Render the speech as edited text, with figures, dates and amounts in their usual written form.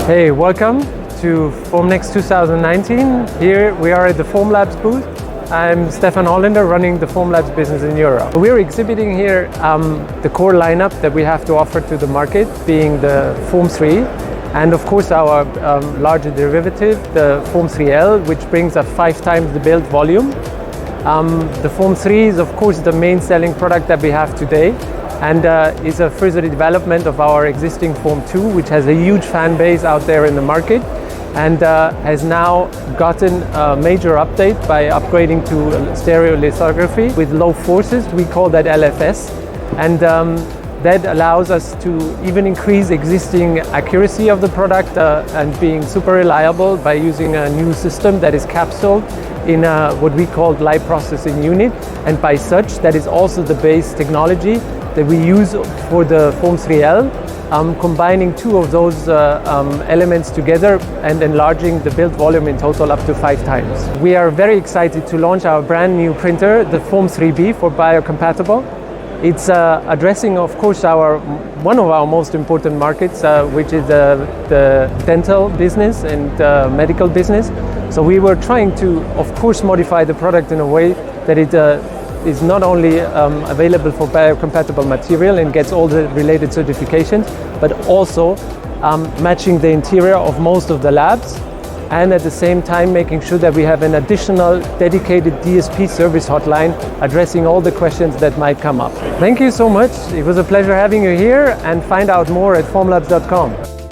Hey, welcome to Formnext 2019. Here we are at the Formlabs booth. I'm Stefan Hollaender, running the Formlabs business in Europe. We're exhibiting here the core lineup that we have to offer to the market, being the Form 3, and of course our larger derivative, the Form 3L, which brings us 5 times the build volume. The Form 3 is of course the main selling product that we have today, and is a further development of our existing Form 2, which has a huge fan base out there in the market, and has now gotten a major update by upgrading to stereo lithography with low forces. We call that LFS, and that allows us to even increase existing accuracy of the product and being super reliable by using a new system that is capsuled in what we call light processing unit, and by such that is also the base technology that we use for the Form 3L, combining 2 of those elements together and enlarging the build volume in total up to 5 times. We are very excited to launch our brand new printer, the Form 3B for biocompatible. It's addressing, of course, one of our most important markets, which is the dental business and medical business. So we were trying to, of course, modify the product in a way that it is not only available for biocompatible material and gets all the related certifications, but also matching the interior of most of the labs, and at the same time making sure that we have an additional dedicated DSP service hotline addressing all the questions that might come up. Thank you so much. It was a pleasure having you here, and find out more at formlabs.com.